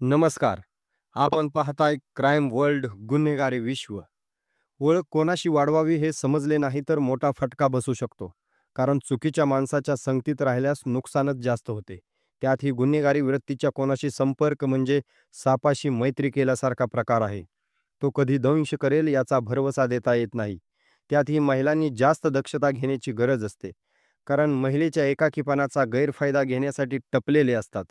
नमस्कार. आपण पाहताय क्राईम वर्ल्ड गुन्हेगारी विश्व. ओळख कोणाशी वाढवावी हे समजले नाही तर मोठा फटका बसू शकतो. कारण चुकीच्या माणसाच्या संगतीत राहिल्यास नुकसानच जास्त होते. त्यात ही गुन्हेगारी वृत्तीच्या कोणाशी संपर्क म्हणजे सापाशी मैत्री केल्यासारखा प्रकार आहे. तो कधी दंश करेल याचा भरवसा देता येत नाही. त्यातही महिलांनी जास्त दक्षता घेण्याची गरज असते. कारण महिलेच्या एकाकीपणाचा गैरफायदा घेण्यासाठी टपलेले असतात.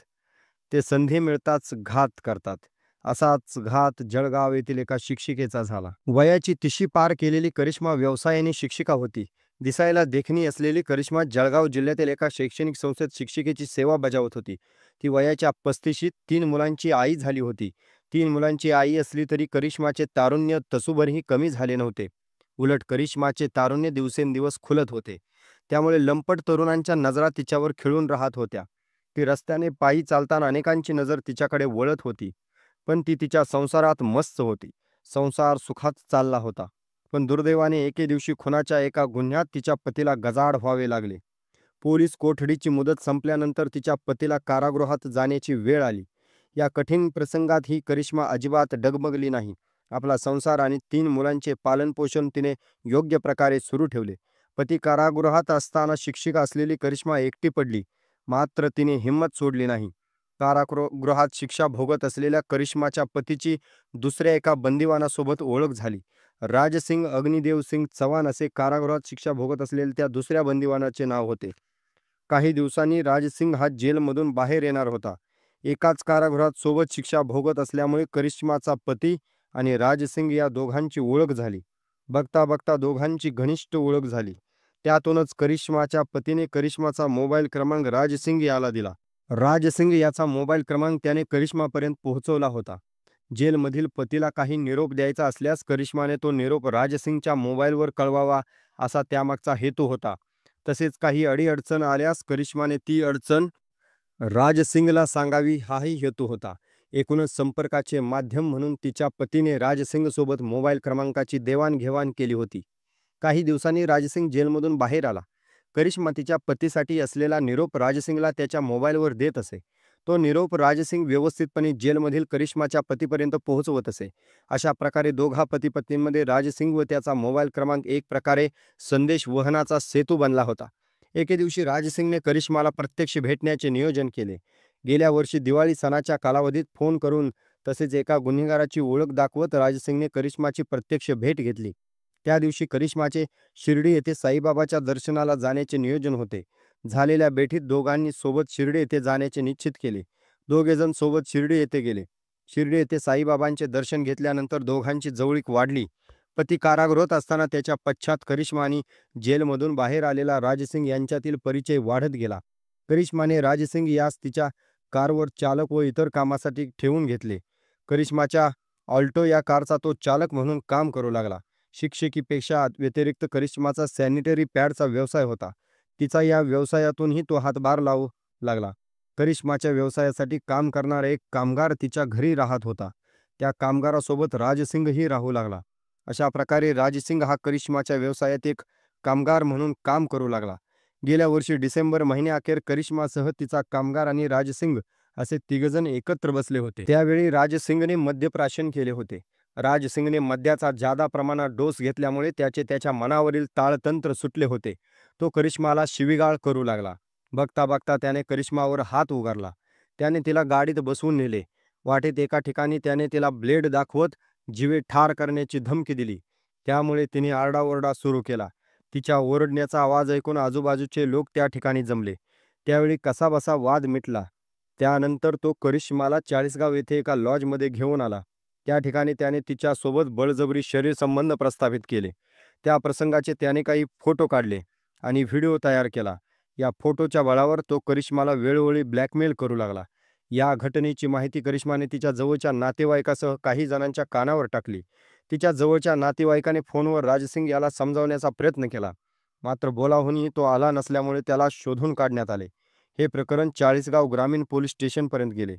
ते संधी मिळताच घात करतात. असाच घात जळगाव येथील एका शिक्षिकेचा झाला. वयाची तिशी पार केलेली करिश्मा व्यवसायाने शिक्षिका होती. दिसायला देखणी असलेली करिश्मा जळगाव जिल्ह्यातील एका शैक्षणिक संस्थेत शिक्षिकेची सेवा बजावत होती. ती वयाच्या 35शीत 3 मुलांची आई झाली होती. 3 मुलांची आई असली तरी करिश्माचे तारुण्य तसूभरही कमी झाले नव्हते. उलट करिश्माचे तारुण्य दिवसेंदिवस खुलत होते. त्यामुळे लंपट तरुणांच्या नजरा तिच्यावर खिळून राहत होत्या. ती रस्त्याने पायी चालताना अनेकांची नजर तिच्याकडे वळत होती. पण ती तिच्या संसारात मस्त होती. संसार सुखात चालला होता. पण दुर्दैवाने एके दिवशी खुनाच्या एका गुन्ह्यात तिच्या पतीला गजाआड व्हावे लागले. पोलीस कोठडीची मुदत संपल्यानंतर तिच्या पतीला कारागृहात जाण्याची वेळ आली. या कठीण प्रसंगात ही करिश्मा अजिबात डगमगली नाही. आपला संसार आणि 3 मुलांचे पालनपोषण तिने योग्य प्रकारे सुरू ठेवले. पती कारागृहात असताना शिक्षिका असलेली करिश्मा एकटी पडली. मात्र तिने हिंमत सोडली नाही. कारागृहात शिक्षा भोगत असलेल्या करिश्माच्या पतीची दुसऱ्या एका बंदिवानासोबत ओळख झाली. राजसिंग अग्निदेव सिंग चव्हाण असे कारागृहात शिक्षा भोगत असलेल्या त्या दुसऱ्या बंदिवानाचे नाव होते. काही दिवसांनी राजसिंग हा जेलमधून बाहेर येणार होता. एकाच कारागृहात सोबत शिक्षा भोगत असल्यामुळे करिश्माचा पती आणि राजसिंग या दोघांची ओळख झाली. बघता बघता दोघांची घनिष्ठ ओळख झाली. त्यातूनच करिश्माच्या पतीने करिश्माचा मोबाईल क्रमांक राजसिंग याला दिला. राजसिंग याचा मोबाईल क्रमांक त्याने करिश्मापर्यंत पोहोचवला होता. जेलमधील पतीला काही निरोप द्यायचा असल्यास करिश्माने तो निरोप राजसिंगच्या मोबाईलवर कळवावा असा त्यामागचा हेतू होता. तसेच काही अडीअडचण आल्यास करिश्माने ती अडचण राजसिंगला सांगावी हाही हेतू होता. एकूणच संपर्काचे माध्यम म्हणून तिच्या पतीने राजसिंगसोबत मोबाईल क्रमांकाची देवाणघेवाण केली होती. काही दिवसांनी राजसिंग जेलमधून बाहेर आला. करिश्मा तिच्या पतीसाठी असलेला निरोप राजसिंगला त्याच्या मोबाईलवर देत असे. तो निरोप राजसिंग व्यवस्थितपणे जेलमधील करिश्माच्या पतीपर्यंत पोहोचवत असे. अशा प्रकारे दोघा पती-पत्नींमध्ये राजसिंग व त्याचा मोबाईल क्रमांक एक प्रकारे संदेश वहनाचा सेतू बनला होता. एके दिवशी राजसिंगने करिश्माला प्रत्यक्ष भेटण्याचे नियोजन केले. गेल्या वर्षी दिवाळी सणाच्या कालावधीत फोन करून तसेच एका गुन्हेगाराची ओळख दाखवत राजसिंगने करिश्माची प्रत्यक्ष भेट घेतली. त्या दिवशी करिश्माचे शिर्डी येथे साईबाबाच्या दर्शनाला जाण्याचे नियोजन होते. झालेल्या भेटीत दोघांनी सोबत शिर्डी येथे जाण्याचे निश्चित केले. दोघेजण सोबत शिर्डी येथे गेले. शिर्डी येथे साईबाबांचे दर्शन घेतल्यानंतर दोघांची जवळीक वाढली. पती कारागृहात असताना त्याच्या पश्चात करिश्मा आणि जेलमधून बाहेर आलेला राजसिंग यांच्यातील परिचय वाढत गेला. करिश्माने राजसिंग यास तिच्या कारवर चालक व इतर कामासाठी ठेवून घेतले. करिश्माच्या ऑल्टो या कारचा तो चालक म्हणून काम करू लागला. शिक्षकीपेक्षा व्यतिरिक्त करिश्माचा सॅनिटरी पॅडचा व्यवसाय होता. तिचा या व्यवसायातूनही तो हातभार लावू लागला. करिश्माच्या व्यवसायासाठी काम करणारा एक कामगार तिच्या घरी राहत होता. त्या कामगारासोबत राजसिंगही राहू लागला. अशा प्रकारे राजसिंग हा करिश्माच्या व्यवसायात एक कामगार म्हणून काम करू लागला. गेल्या वर्षी डिसेंबर महिन्याअखेर करिश्मासह तिचा कामगार आणि राजसिंग असे तिघजण एकत्र बसले होते. त्यावेळी राजसिंगने मद्यप्राशन केले होते. राजसिंगने मद्याचा जादा प्रमाणात डोस घेतल्यामुळे त्याच्या मनावरील ताळतंत्र सुटले होते. तो करिश्माला शिवीगाळ करू लागला. बघता बघता त्याने करिश्मावर हात उगारला. त्याने तिला गाडीत बसवून नेले. वाटेत एका ठिकाणी त्याने तिला ब्लेड दाखवत जीवे ठार करण्याची धमकी दिली. त्यामुळे तिने आरडाओरडा सुरू केला. तिच्या ओरडण्याचा आवाज ऐकून आजूबाजूचे लोक त्या ठिकाणी जमले. त्यावेळी कसाबसा वाद मिटला. त्यानंतर तो करिश्माला चाळीसगाव येथे एका लॉजमध्ये घेऊन आला. त्या ठिकाणी त्याने तिच्यासोबत बळजबरी शरीरसंबंध प्रस्थापित केले. त्या प्रसंगाचे त्याने काही फोटो काढले आणि व्हिडिओ तयार केला. या फोटोच्या बळावर तो करिश्माला वेळोवेळी ब्लॅकमेल करू लागला. या घटनेची माहिती करिश्माने तिच्या जवळच्या नातेवाईकासह काही जणांच्या कानावर टाकली. तिच्या जवळच्या नातेवाईकाने फोनवर राजसिंग याला समजावण्याचा प्रयत्न केला. मात्र बोलाहूनही तो आला नसल्यामुळे त्याला शोधून काढण्यात आले. हे प्रकरण चाळीसगाव ग्रामीण पोलीस स्टेशनपर्यंत गेले.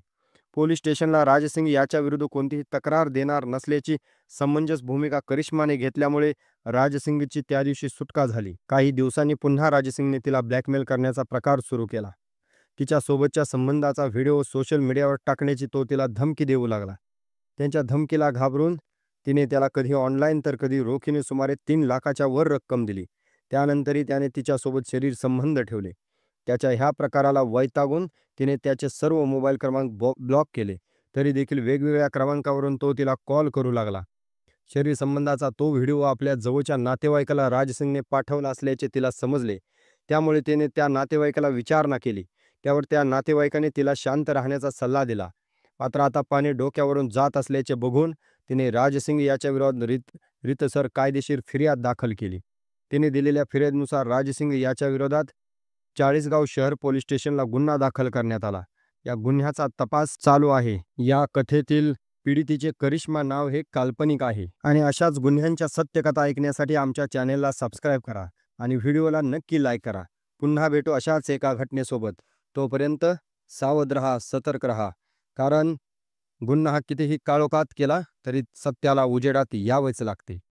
पोलीस स्टेशनला राजसिंग याच्या विरुद्ध कोणतीही तक्रार देणार नसल्याची समंजस भूमिका करिश्माने घेतल्यामुळे राजसिंगची त्या दिवशी सुटका झाली. काही दिवसांनी पुन्हा राजसिंगने तिला ब्लॅकमेल करण्याचा प्रकार सुरू केला. तिच्यासोबतच्या संबंधाचा व्हिडिओ सोशल मीडियावर टाकण्याची तो तिला धमकी देऊ लागला. त्यांच्या धमकीला घाबरून तिने त्याला कधी ऑनलाईन तर कधी रोखीने सुमारे 3 लाखाच्या वर रक्कम दिली. त्यानंतरही त्याने तिच्यासोबत शरीर संबंध ठेवले. त्याच्या ह्या प्रकाराला वैतागून तिने त्याचे सर्व मोबाईल क्रमांक ब्लॉक केले. तरी देखील वेगवेगळ्या क्रमांकावरून तो तिला कॉल करू लागला. शरीर संबंधाचा तो व्हिडिओ आपल्या जवळच्या नातेवाईकाला राजसिंगने पाठवला असल्याचे तिला समजले. त्यामुळे तिने त्या नातेवाईकाला विचारणा केली. त्यावर त्या नातेवाईकाने तिला शांत राहण्याचा सल्ला दिला. मात्र आता पाणी डोक्यावरून जात असल्याचे बघून तिने राजसिंग याच्या विरोधात रीतसर कायदेशीर फिर्याद दाखल केली. तिने दिलेल्या फिर्यादीनुसार राजसिंग याच्या विरोधात चाळीसगाव शहर पोलीस स्टेशनला गुन्हा दाखल करण्यात आला. या गुन्ह्याचा तपास चालू आहे. या कथेतील पीडितेचे करिश्मा नाव हे काल्पनिक आहे आणि अशाच गुन्ह्यांच्या सत्यकथा ऐकण्यासाठी आमच्या चॅनेलला सबस्क्राईब करा आणि व्हिडिओला नक्की लाईक करा. पुन्हा भेटू अशाच एका घटनेसोबत. तोपर्यंत सावध रहा, सतर्क रहा. कारण गुन्हा कितीही काळोखात केला तरी सत्याला उजेडात यावेच लागते.